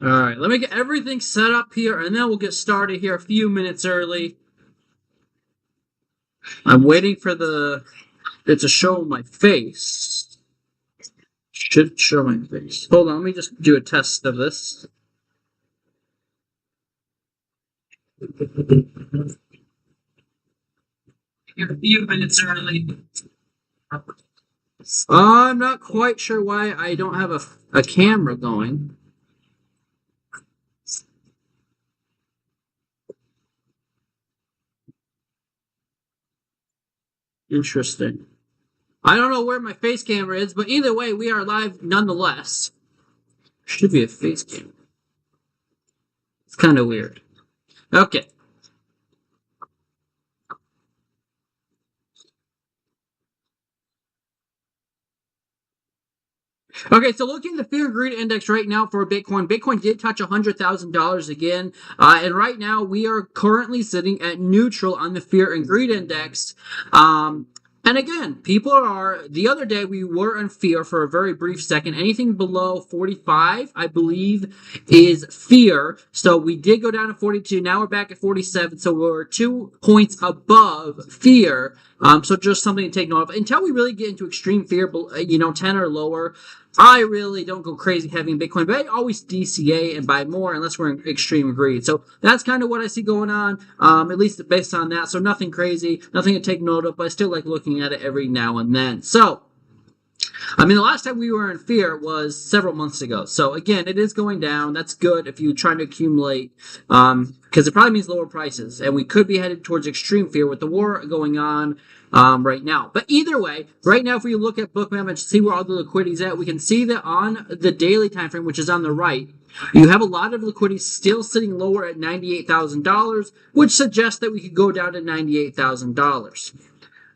All right, let me get everything set up here, and then we'll get started here a few minutes early. I'm waiting for it to show my face. Should show my face. Hold on, let me just do a test of this. Here a few minutes early. I'm not quite sure why I don't have a camera going. Interesting. I don't know where my face camera is, but either way, we are live nonetheless. Should be a face camera. It's kind of weird. Okay. Okay, so looking at the fear and greed index right now for Bitcoin, Bitcoin did touch $100,000 again, and right now we are currently sitting at neutral on the fear and greed index. And again, people are, the other day we were in fear for a very brief second. Anything below 45, I believe, is fear. So we did go down to 42. Now we're back at 47. So we're 2 points above fear. So just something to take note of. Until we really get into extreme fear, 10 or lower, I really don't go crazy heavy in Bitcoin, but I always DCA and buy more unless we're in extreme greed. So that's kind of what I see going on, at least based on that. So nothing crazy, nothing to take note of, but I still like looking at it every now and then. So, I mean, the last time we were in fear was several months ago. So again, it is going down. That's good if you're trying to accumulate, because it probably means lower prices. And we could be headed towards extreme fear with the war going on right now. But either way, right now, if we look at Bookmap and see where all the liquidity is at, we can see that on the daily time frame, which is on the right, you have a lot of liquidity still sitting lower at $98,000, which suggests that we could go down to $98,000.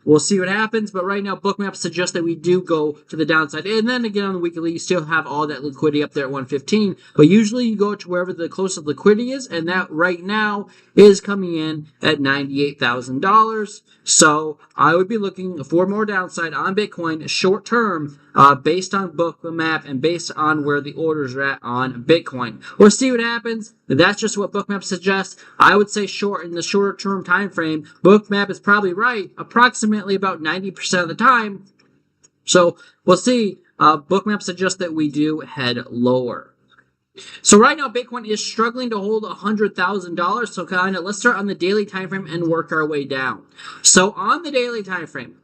We'll see what happens, but right now, Bookmap suggests that we do go to the downside. And then again, on the weekly, you still have all that liquidity up there at 115. But usually you go to wherever the closest liquidity is, and that right now is coming in at $98,000. So I would be looking for more downside on Bitcoin short term, based on Bookmap and based on where the orders are at on Bitcoin. We'll see what happens. That's just what Bookmap suggests. I would say short in the shorter term time frame, Bookmap is probably right approximately about 90% of the time. So we'll see. Bookmap suggests that we do head lower. So right now, Bitcoin is struggling to hold $100,000. So let's start on the daily time frame and work our way down. So on the daily time frame,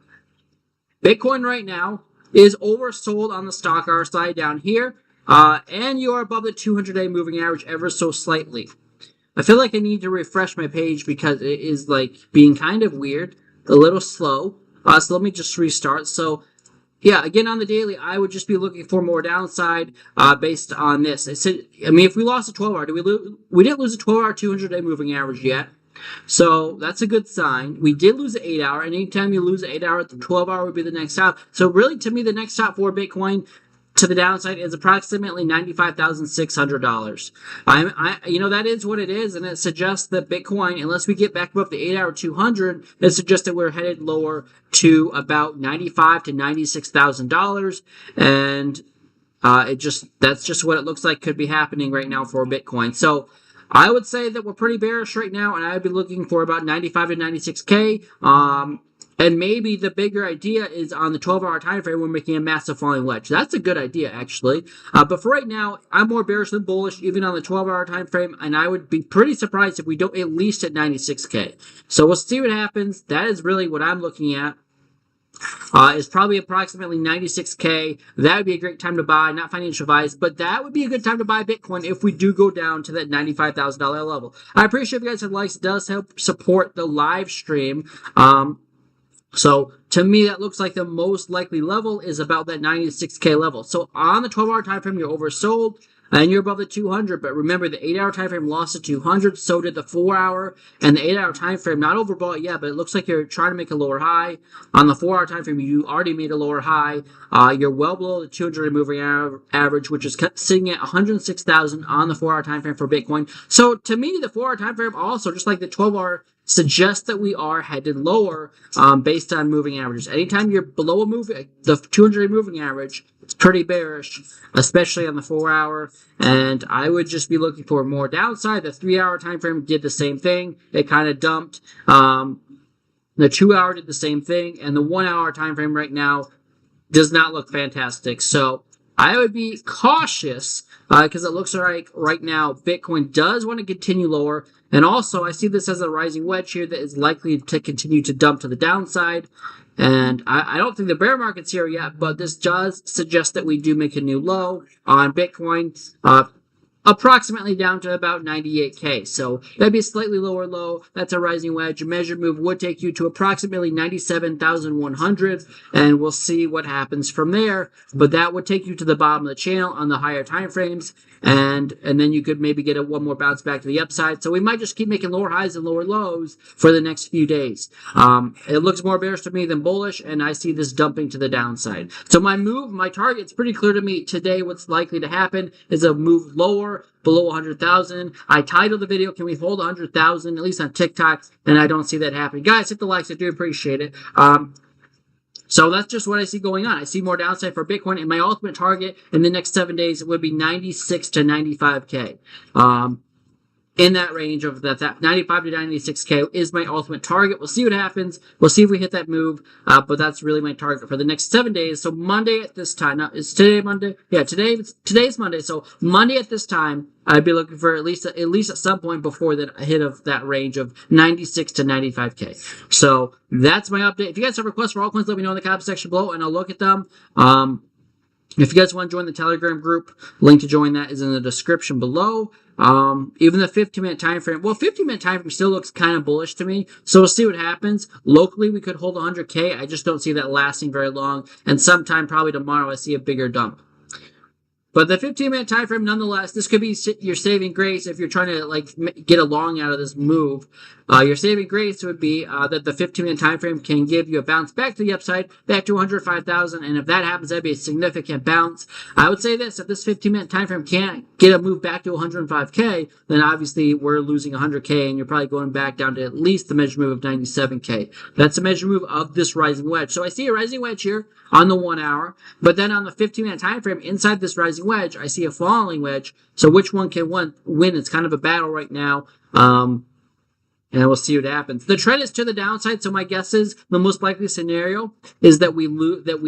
Bitcoin right now is oversold on the stock R side down here, and you are above the 200-day moving average ever so slightly. I feel like I need to refresh my page because it is like being kind of weird, a little slow. So let me just restart. So yeah, again on the daily, I would just be looking for more downside based on this. If we lost a 12-hour, we didn't lose a 12-hour 200-day moving average yet. So that's a good sign. We did lose an 8-hour, and anytime you lose an 8-hour, the 12-hour would be the next stop. So really, to me, the next stop for Bitcoin to the downside is approximately $95,600. That is what it is, and it suggests that Bitcoin, unless we get back above the 8-hour 200, it suggests that we're headed lower to about $95,000 to $96,000, and that's just what it looks like could be happening right now for Bitcoin. So I would say that we're pretty bearish right now, and I would be looking for about 95 to 96K. And maybe the bigger idea is on the 12-hour time frame, we're making a massive falling wedge. That's a good idea, actually. But for right now, I'm more bearish than bullish, even on the 12-hour time frame, and I would be pretty surprised if we don't at least hit 96K. So we'll see what happens. That is really what I'm looking at. Is probably approximately 96K. That would be a great time to buy, not financial advice, but that would be a good time to buy Bitcoin if we do go down to that $95,000 level. I appreciate if you guys have likes. It does help support the live stream. So to me, that looks like the most likely level is about that 96K level. So on the 12-hour time frame, you're oversold and you're above the 200. But remember, the 8-hour time frame lost to 200. So did the 4-hour and the 8-hour time frame. Not overbought yet, but it looks like you're trying to make a lower high. On the 4-hour time frame, you already made a lower high. You're well below the 200 moving average, which is sitting at 106,000 on the 4-hour time frame for Bitcoin. So to me, the 4-hour time frame also, just like the 12-hour suggests that we are headed lower based on moving averages. Anytime you're below the 200-day moving average, it's pretty bearish, especially on the 4-hour. And I would just be looking for more downside. The 3-hour time frame did the same thing. It kind of dumped. The 2-hour did the same thing, and the 1-hour time frame right now does not look fantastic. So I would be cautious because it looks like right now Bitcoin does want to continue lower. And also, I see this as a rising wedge here that is likely to continue to dump to the downside. And I don't think the bear market's here yet, but this does suggest that we do make a new low on Bitcoin, approximately down to about 98K. So that'd be a slightly lower low. That's a rising wedge. A measured move would take you to approximately 97,100, and we'll see what happens from there. But that would take you to the bottom of the channel on the higher time frames, and then you could maybe get one more bounce back to the upside. So we might just keep making lower highs and lower lows for the next few days. It looks more bearish to me than bullish, and I see this dumping to the downside. So my target's pretty clear to me today. What's likely to happen is a move lower below 100,000. I titled the video, "Can we hold 100,000?" at least on TikTok, and I don't see that happening. Guys, hit the likes. I do appreciate it. So that's just what I see going on. I see more downside for Bitcoin, and my ultimate target in the next 7 days would be 96 to 95K. In that range of that 95 to 96K is my ultimate target. We'll see what happens. We'll see if we hit that move. But that's really my target for the next 7 days. So Monday at this time, now is today Monday? Yeah, today's Monday. So Monday at this time, I'd be looking for at least at some point before that hit of that range of 96 to 95K. So that's my update. If you guys have requests for altcoins, let me know in the comment section below, and I'll look at them. If you guys want to join the Telegram group, link to join that is in the description below. Even the 15-minute time frame. Well, 15-minute time frame still looks kind of bullish to me. So we'll see what happens. Locally, we could hold 100K. I just don't see that lasting very long. And sometime probably tomorrow, I see a bigger dump. But the 15-minute time frame, nonetheless, this could be your saving grace if you're trying to get a long out of this move. Your saving grace would be that the 15-minute time frame can give you a bounce back to the upside, back to 105,000, and if that happens, that'd be a significant bounce. I would say this: if this 15-minute time frame can't get a move back to 105K, then obviously we're losing 100K, and you're probably going back down to at least the measure move of 97K. That's a measure move of this rising wedge. So I see a rising wedge here on the 1 hour, but then on the 15-minute time frame inside this rising wedge, I see a falling wedge. So which one can win? It's kind of a battle right now. And we'll see what happens. The trend is to the downside, so my guess is the most likely scenario is that we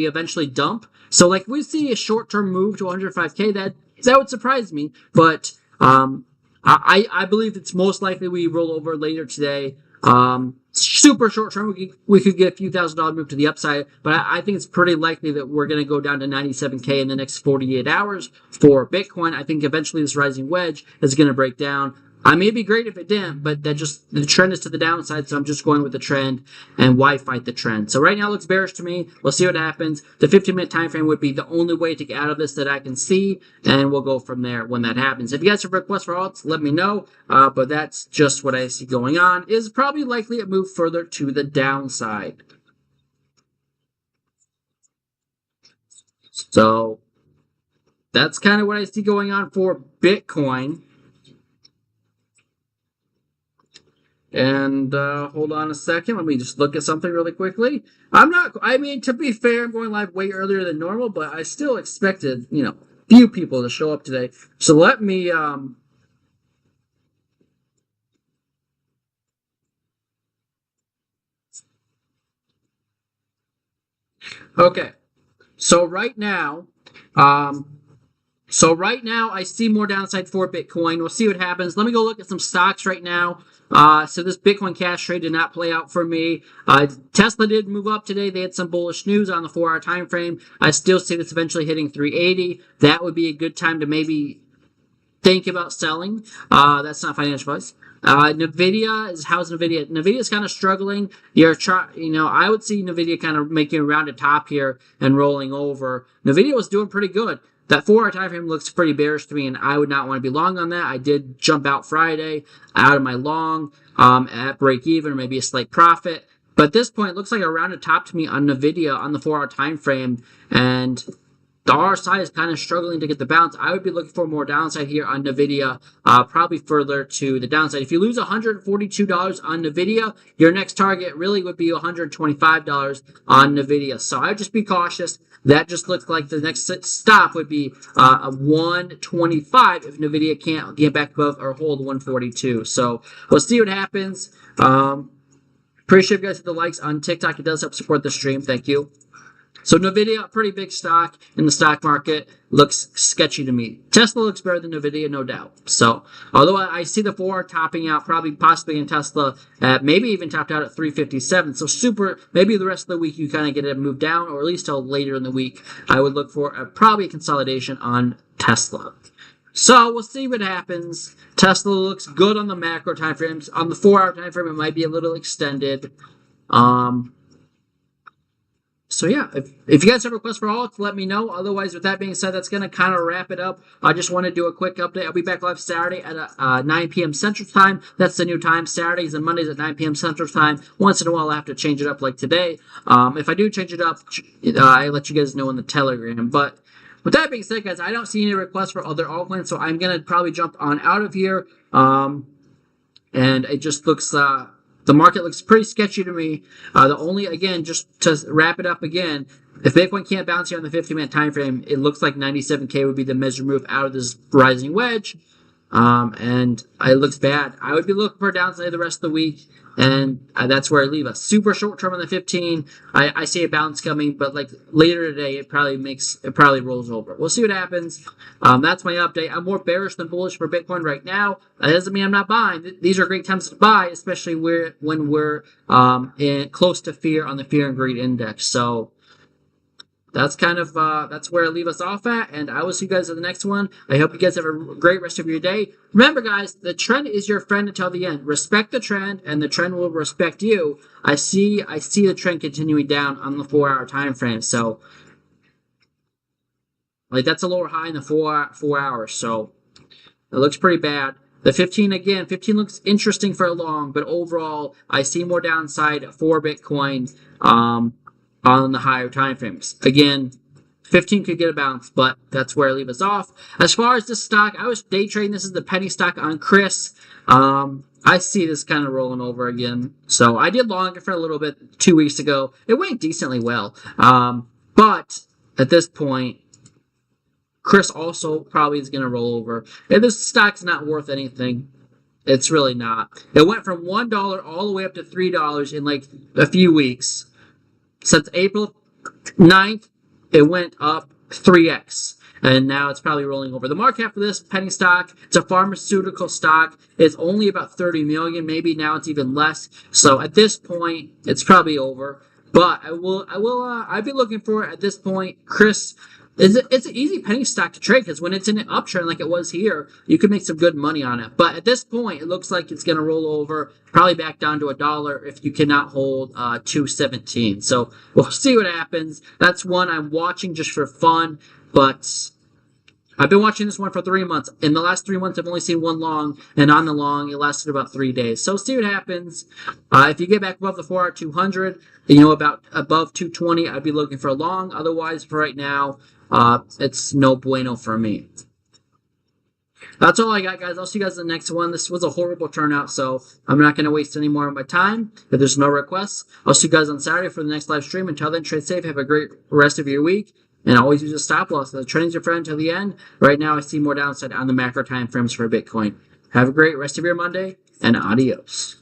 eventually dump. So like we see a short-term move to 105K, that would surprise me. But I believe it's most likely we roll over later today. Super short term, we could get a few $1,000 move to the upside, but I think it's pretty likely that we're going to go down to 97K in the next 48 hours for Bitcoin. I think eventually this rising wedge is going to break down. I may be great if it didn't, but the trend is to the downside, so I'm just going with the trend, and why fight the trend? So right now it looks bearish to me. We'll see what happens. The 15-minute time frame would be the only way to get out of this that I can see, and we'll go from there when that happens. If you guys have requests for alts, let me know, but that's just what I see going on. Is probably likely a move further to the downside. So that's kind of what I see going on for Bitcoin. And hold on a second. Let me just look at something really quickly. To be fair, I'm going live way earlier than normal, but I still expected, few people to show up today. So let me, okay. So right now, I see more downside for Bitcoin. We'll see what happens. Let me go look at some stocks right now. So this Bitcoin Cash trade did not play out for me. Tesla did move up today. They had some bullish news on the 4-hour time frame. I still see this eventually hitting 380. That would be a good time to maybe think about selling. That's not financial advice. How's Nvidia? Nvidia's kind of struggling. I would see Nvidia kind of making a rounded top here and rolling over. Nvidia was doing pretty good. That 4-hour time frame looks pretty bearish to me, and I would not want to be long on that. I did jump out Friday out of my long at break even, or maybe a slight profit. But at this point, it looks like a rounded top to me on Nvidia on the 4-hour time frame, and the RSI is kind of struggling to get the bounce. I would be looking for more downside here on NVIDIA, probably further to the downside. If you lose $142 on NVIDIA, your next target really would be $125 on NVIDIA. So I would just be cautious. That just looks like the next stop would be a 125 if NVIDIA can't get back above or hold 142. So we'll see what happens. Appreciate you guys with the likes on TikTok. It does help support the stream. Thank you. So NVIDIA, a pretty big stock in the stock market, looks sketchy to me. Tesla looks better than NVIDIA, no doubt. So although I see the 4 topping out, possibly in Tesla, maybe even topped out at 357. So maybe the rest of the week you kind of get it moved down, or at least till later in the week. I would look for probably a consolidation on Tesla. So we'll see what happens. Tesla looks good on the macro time frames. On the 4-hour time frame, it might be a little extended. So yeah, if you guys have requests for alts, let me know. Otherwise, with that being said, that's going to kind of wrap it up. I just want to do a quick update. I'll be back live Saturday at 9 p.m. Central Time. That's the new time. Saturdays and Mondays at 9 p.m. Central Time. Once in a while, I have to change it up like today. If I do change it up, I let you guys know in the Telegram. But with that being said, guys, I don't see any requests for other altcoins, so I'm going to probably jump on out of here. And it just looks... the market looks pretty sketchy to me. Again, just to wrap it up again, if Bitcoin can't bounce here on the 50-minute time frame, it looks like 97K would be the measured move out of this rising wedge. And it looks bad. I would be looking for a downside the rest of the week, and that's where I leave us. Super short term on the 15. I see a bounce coming, but like later today, it probably rolls over. We'll see what happens. That's my update. I'm more bearish than bullish for Bitcoin right now. That doesn't mean I'm not buying. These are great times to buy, especially when we're close to fear on the fear and greed index. So that's kind of that's where I leave us off at, and I will see you guys in the next one. I hope you guys have a great rest of your day. Remember, guys, the trend is your friend until the end. Respect the trend, and the trend will respect you. I see the trend continuing down on the 4-hour time frame. So, like, that's a lower high in the 4 hours. So it looks pretty bad. The 15 looks interesting for a long, but overall, I see more downside for Bitcoin. On the higher time frames. Again, 15 could get a bounce, but that's where I leave us off. As far as this stock, I was day trading. This is the penny stock on Chris. I see this kind of rolling over again. So I did long it for a little bit 2 weeks ago. It went decently well. But at this point, Chris also probably is going to roll over. And this stock's not worth anything. It's really not. It went from $1 all the way up to $3 in like a few weeks. Since April 9th, it went up 3x. And now it's probably rolling over. The market cap for this penny stock, it's a pharmaceutical stock. It's only about 30 million. Maybe now it's even less. So at this point, it's probably over. But I'd be looking for at this point, Chris. It's an easy penny stock to trade because when it's in an uptrend like it was here, you can make some good money on it. But at this point, it looks like it's going to roll over, probably back down to $1 if you cannot hold 217. So we'll see what happens. That's one I'm watching just for fun, but I've been watching this one for 3 months. In the last 3 months, I've only seen one long, and on the long, it lasted about 3 days. So see what happens. If you get back above the 4-hour 200, about above 220, I'd be looking for a long. Otherwise, for right now, it's no bueno for me. That's all I got, guys. I'll see you guys in the next one. This was a horrible turnout, so I'm not going to waste any more of my time. If there's no requests, I'll see you guys on Saturday for the next live stream. Until then, trade safe. Have a great rest of your week. And always use a stop loss. The trend's your friend until the end. Right now, I see more downside on the macro time frames for Bitcoin. Have a great rest of your Monday, and adios.